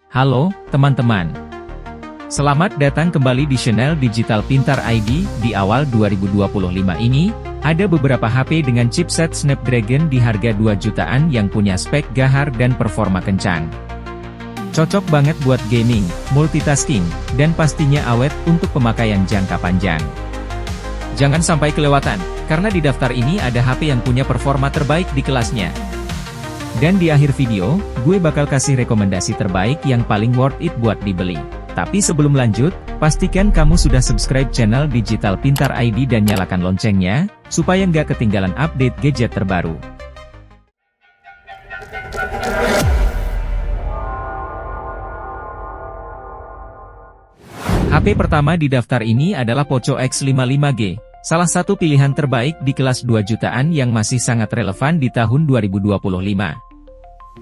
Halo, teman-teman. Selamat datang kembali di channel Digital Pintar ID. Di awal 2025 ini, ada beberapa HP dengan chipset Snapdragon di harga 2 jutaan yang punya spek gahar dan performa kencang. Cocok banget buat gaming, multitasking, dan pastinya awet untuk pemakaian jangka panjang. Jangan sampai kelewatan, karena di daftar ini ada HP yang punya performa terbaik di kelasnya. Dan di akhir video, gue bakal kasih rekomendasi terbaik yang paling worth it buat dibeli. Tapi sebelum lanjut, pastikan kamu sudah subscribe channel Digital Pintar ID dan nyalakan loncengnya, supaya nggak ketinggalan update gadget terbaru. HP pertama di daftar ini adalah Poco X55G, salah satu pilihan terbaik di kelas 2 jutaan yang masih sangat relevan di tahun 2025.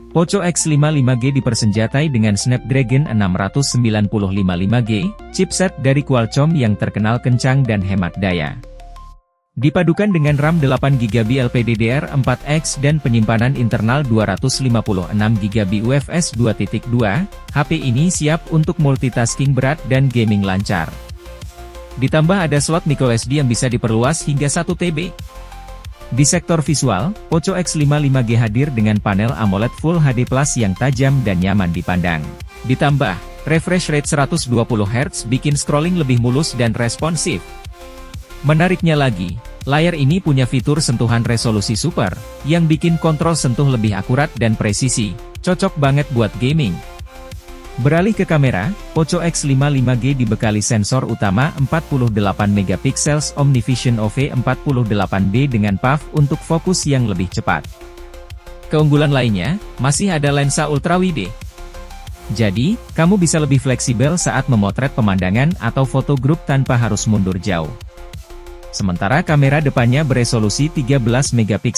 Poco X55G dipersenjatai dengan Snapdragon 695 5G, chipset dari Qualcomm yang terkenal kencang dan hemat daya. Dipadukan dengan RAM 8GB LPDDR4X dan penyimpanan internal 256GB UFS 2.2, HP ini siap untuk multitasking berat dan gaming lancar. Ditambah ada slot microSD yang bisa diperluas hingga 1 TB. Di sektor visual, Poco X55G hadir dengan panel AMOLED Full HD Plus yang tajam dan nyaman dipandang. Ditambah, refresh rate 120Hz bikin scrolling lebih mulus dan responsif. Menariknya lagi, layar ini punya fitur sentuhan resolusi super, yang bikin kontrol sentuh lebih akurat dan presisi, cocok banget buat gaming. Beralih ke kamera, Poco X55G dibekali sensor utama 48MP OmniVision OV48B dengan PAF untuk fokus yang lebih cepat. Keunggulan lainnya, masih ada lensa ultrawide. Jadi, kamu bisa lebih fleksibel saat memotret pemandangan atau foto grup tanpa harus mundur jauh. Sementara kamera depannya beresolusi 13MP,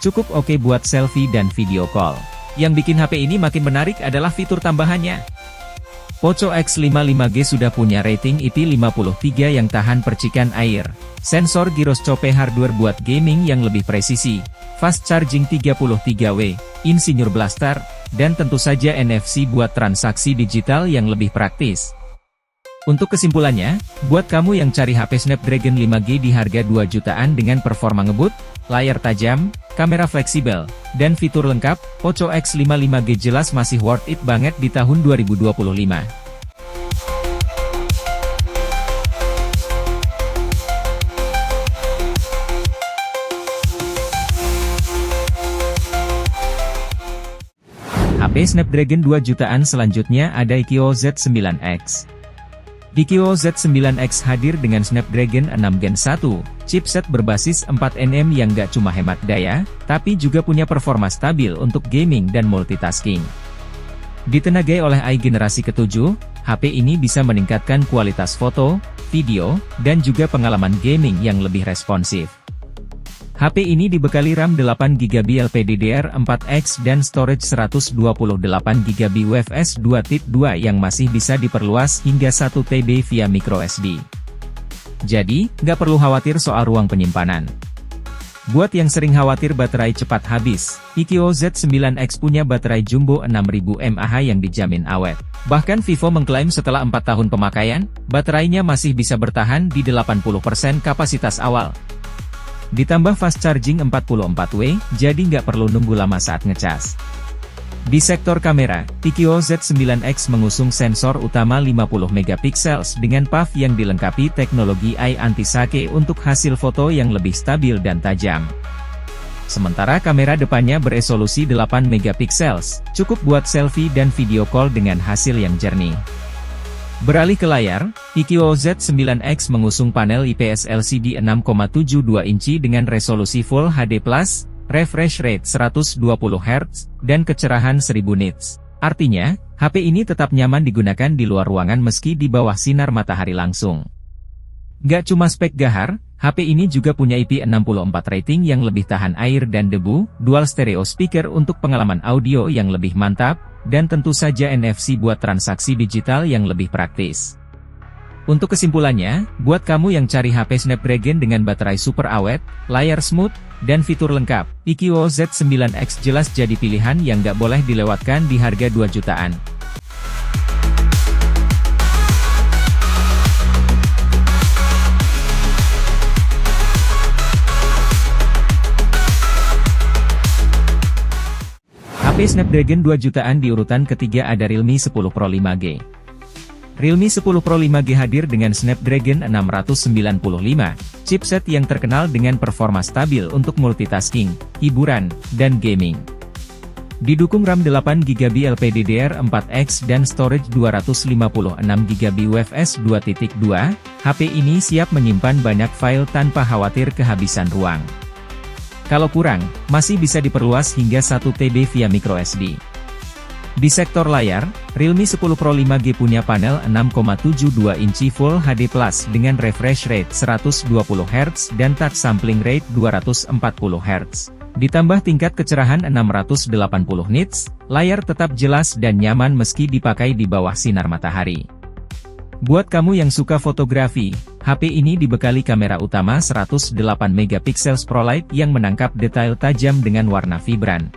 cukup oke buat selfie dan video call. Yang bikin HP ini makin menarik adalah fitur tambahannya. Poco X55G sudah punya rating IP53 yang tahan percikan air, sensor gyroscope hardware buat gaming yang lebih presisi, fast charging 33W, Insignur Blaster, dan tentu saja NFC buat transaksi digital yang lebih praktis. Untuk kesimpulannya, buat kamu yang cari HP Snapdragon 5G di harga 2 jutaan dengan performa ngebut, layar tajam, kamera fleksibel, dan fitur lengkap, Poco X55G jelas masih worth it banget di tahun 2025. HP Snapdragon 2 jutaan selanjutnya ada Iquo Z9X. Iquo Z9X hadir dengan Snapdragon 6 Gen 1, chipset berbasis 4nm yang gak cuma hemat daya, tapi juga punya performa stabil untuk gaming dan multitasking. Ditenagai oleh AI generasi ke-7, HP ini bisa meningkatkan kualitas foto, video, dan juga pengalaman gaming yang lebih responsif. HP ini dibekali RAM 8GB LPDDR4X dan storage 128GB UFS 2.2 yang masih bisa diperluas hingga 1 TB via microSD. Jadi, nggak perlu khawatir soal ruang penyimpanan. Buat yang sering khawatir baterai cepat habis, Iquo Z9X punya baterai jumbo 6000 mAh yang dijamin awet. Bahkan Vivo mengklaim setelah 4 tahun pemakaian, baterainya masih bisa bertahan di 80% kapasitas awal. Ditambah fast charging 44W, jadi nggak perlu nunggu lama saat ngecas. Di sektor kamera, Iquo Z9X mengusung sensor utama 50MP dengan PAF yang dilengkapi teknologi AI anti-sake untuk hasil foto yang lebih stabil dan tajam. Sementara kamera depannya beresolusi 8MP, cukup buat selfie dan video call dengan hasil yang jernih. Beralih ke layar, Iquo Z9X mengusung panel IPS LCD 6,72 inci dengan resolusi Full HD+, refresh rate 120Hz, dan kecerahan 1000 nits. Artinya, HP ini tetap nyaman digunakan di luar ruangan meski di bawah sinar matahari langsung. Gak cuma spek gahar, HP ini juga punya IP64 rating yang lebih tahan air dan debu, dual stereo speaker untuk pengalaman audio yang lebih mantap, dan tentu saja NFC buat transaksi digital yang lebih praktis. Untuk kesimpulannya, buat kamu yang cari HP Snapdragon dengan baterai super awet, layar smooth, dan fitur lengkap, Iquo Z9X jelas jadi pilihan yang gak boleh dilewatkan di harga 2 jutaan. Snapdragon 2 jutaan di urutan ketiga ada Realme 10 Pro 5G. Realme 10 Pro 5G hadir dengan Snapdragon 695, chipset yang terkenal dengan performa stabil untuk multitasking, hiburan, dan gaming. Didukung RAM 8GB LPDDR4X dan storage 256GB UFS 2.2, HP ini siap menyimpan banyak file tanpa khawatir kehabisan ruang. Kalau kurang, masih bisa diperluas hingga 1 TB via microSD. Di sektor layar, Realme 10 Pro 5G punya panel 6,72 inci Full HD Plus dengan refresh rate 120Hz dan touch sampling rate 240Hz. Ditambah tingkat kecerahan 680 nits, layar tetap jelas dan nyaman meski dipakai di bawah sinar matahari. Buat kamu yang suka fotografi, HP ini dibekali kamera utama 108MP ProLight yang menangkap detail tajam dengan warna vibran.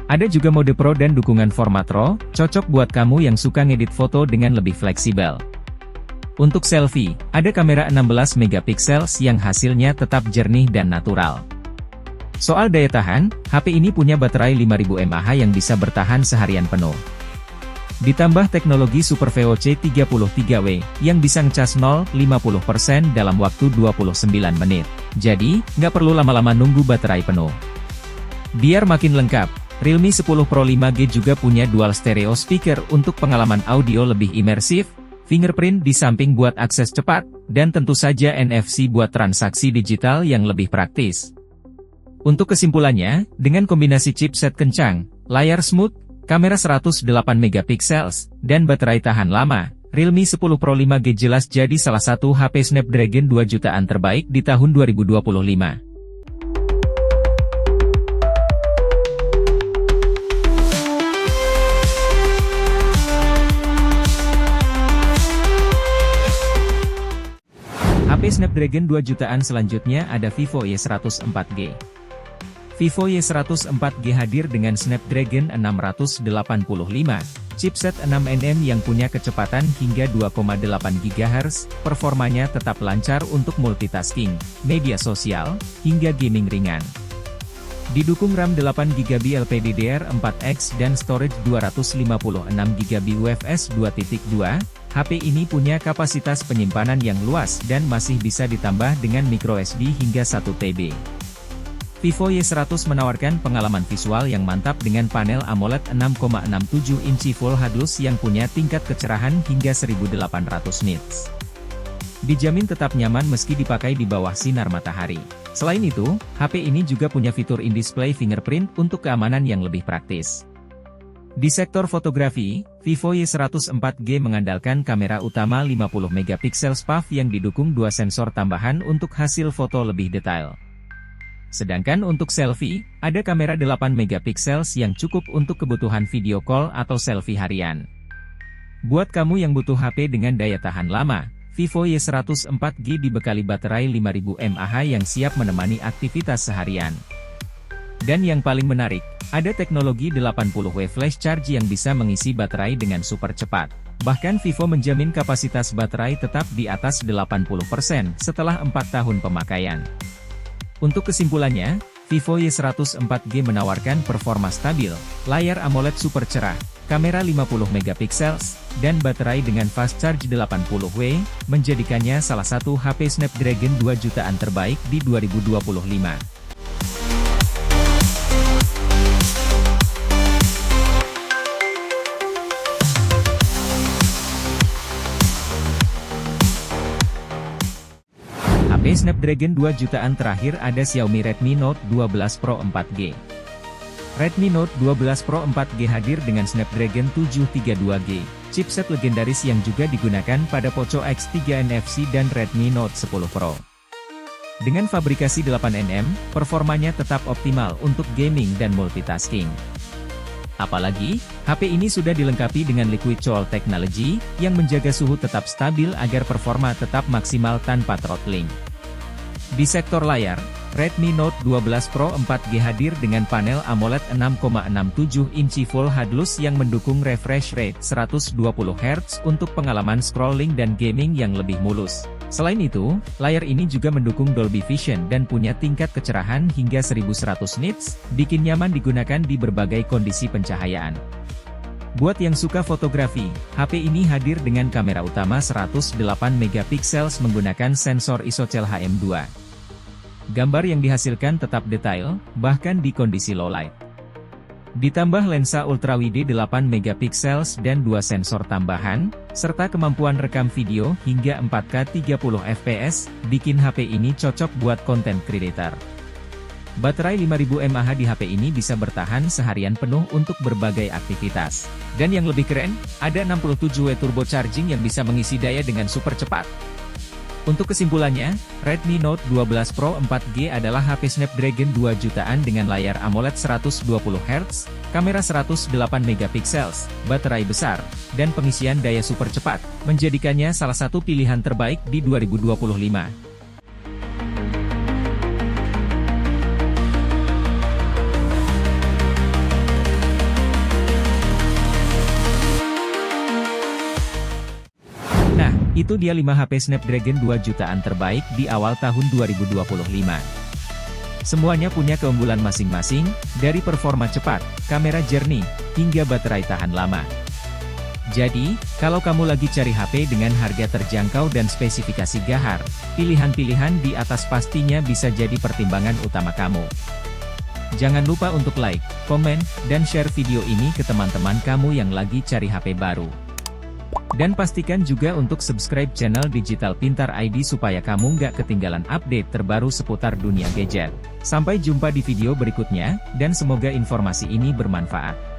Ada juga mode Pro dan dukungan format RAW, cocok buat kamu yang suka ngedit foto dengan lebih fleksibel. Untuk selfie, ada kamera 16MP yang hasilnya tetap jernih dan natural. Soal daya tahan, HP ini punya baterai 5000 mAh yang bisa bertahan seharian penuh. Ditambah teknologi Super VOC 33W, yang bisa ngecas 0-50% dalam waktu 29 menit. Jadi, nggak perlu lama-lama nunggu baterai penuh. Biar makin lengkap, Realme 10 Pro 5G juga punya dual stereo speaker untuk pengalaman audio lebih imersif, fingerprint di samping buat akses cepat, dan tentu saja NFC buat transaksi digital yang lebih praktis. Untuk kesimpulannya, dengan kombinasi chipset kencang, layar smooth, kamera 108MP, dan baterai tahan lama, Realme 10 Pro 5G jelas jadi salah satu HP Snapdragon 2 jutaan terbaik di tahun 2025. HP Snapdragon 2 jutaan selanjutnya ada Vivo Y104G. Vivo Y104G hadir dengan Snapdragon 685, chipset 6nm yang punya kecepatan hingga 2,8 GHz, performanya tetap lancar untuk multitasking, media sosial, hingga gaming ringan. Didukung RAM 8GB LPDDR4X dan storage 256GB UFS 2.2, HP ini punya kapasitas penyimpanan yang luas dan masih bisa ditambah dengan microSD hingga 1 TB. Vivo Y100 menawarkan pengalaman visual yang mantap dengan panel AMOLED 6,67 inci Full HD yang punya tingkat kecerahan hingga 1800 nits. Dijamin tetap nyaman meski dipakai di bawah sinar matahari. Selain itu, HP ini juga punya fitur in-display fingerprint untuk keamanan yang lebih praktis. Di sektor fotografi, Vivo Y104G mengandalkan kamera utama 50MP PAF yang didukung 2 sensor tambahan untuk hasil foto lebih detail. Sedangkan untuk selfie, ada kamera 8MP yang cukup untuk kebutuhan video call atau selfie harian. Buat kamu yang butuh HP dengan daya tahan lama, Vivo Y104G dibekali baterai 5000 mAh yang siap menemani aktivitas seharian. Dan yang paling menarik, ada teknologi 80W flash charge yang bisa mengisi baterai dengan super cepat. Bahkan Vivo menjamin kapasitas baterai tetap di atas 80% setelah 4 tahun pemakaian. Untuk kesimpulannya, Vivo Y104G menawarkan performa stabil, layar AMOLED super cerah, kamera 50MP, dan baterai dengan fast charge 80W, menjadikannya salah satu HP Snapdragon 2 jutaan terbaik di 2025. HP Snapdragon 2 jutaan terakhir ada Xiaomi Redmi Note 12 Pro 4G. Redmi Note 12 Pro 4G hadir dengan Snapdragon 732G, chipset legendaris yang juga digunakan pada Poco X3 NFC dan Redmi Note 10 Pro. Dengan fabrikasi 8nm, performanya tetap optimal untuk gaming dan multitasking. Apalagi, HP ini sudah dilengkapi dengan Liquid Cool Technology, yang menjaga suhu tetap stabil agar performa tetap maksimal tanpa throttling. Di sektor layar, Redmi Note 12 Pro 4G hadir dengan panel AMOLED 6,67 inci Full HD+ yang mendukung refresh rate 120Hz untuk pengalaman scrolling dan gaming yang lebih mulus. Selain itu, layar ini juga mendukung Dolby Vision dan punya tingkat kecerahan hingga 1100 nits, bikin nyaman digunakan di berbagai kondisi pencahayaan. Buat yang suka fotografi, HP ini hadir dengan kamera utama 108MP menggunakan sensor ISOCELL HM2. Gambar yang dihasilkan tetap detail, bahkan di kondisi low light. Ditambah lensa ultrawide 8MP dan 2 sensor tambahan, serta kemampuan rekam video hingga 4K 30fps, bikin HP ini cocok buat content creator. Baterai 5000 mAh di HP ini bisa bertahan seharian penuh untuk berbagai aktivitas. Dan yang lebih keren, ada 67W turbo charging yang bisa mengisi daya dengan super cepat. Untuk kesimpulannya, Redmi Note 12 Pro 4G adalah HP Snapdragon 2 jutaan dengan layar AMOLED 120Hz, kamera 108MP, baterai besar, dan pengisian daya super cepat, menjadikannya salah satu pilihan terbaik di 2025. Nah, itu dia 5 HP Snapdragon 2 jutaan terbaik di awal tahun 2025. Semuanya punya keunggulan masing-masing, dari performa cepat, kamera jernih, hingga baterai tahan lama. Jadi, kalau kamu lagi cari HP dengan harga terjangkau dan spesifikasi gahar, pilihan-pilihan di atas pastinya bisa jadi pertimbangan utama kamu. Jangan lupa untuk like, komen, dan share video ini ke teman-teman kamu yang lagi cari HP baru. Dan pastikan juga untuk subscribe channel Digital Pintar ID supaya kamu nggak ketinggalan update terbaru seputar dunia gadget. Sampai jumpa di video berikutnya, dan semoga informasi ini bermanfaat.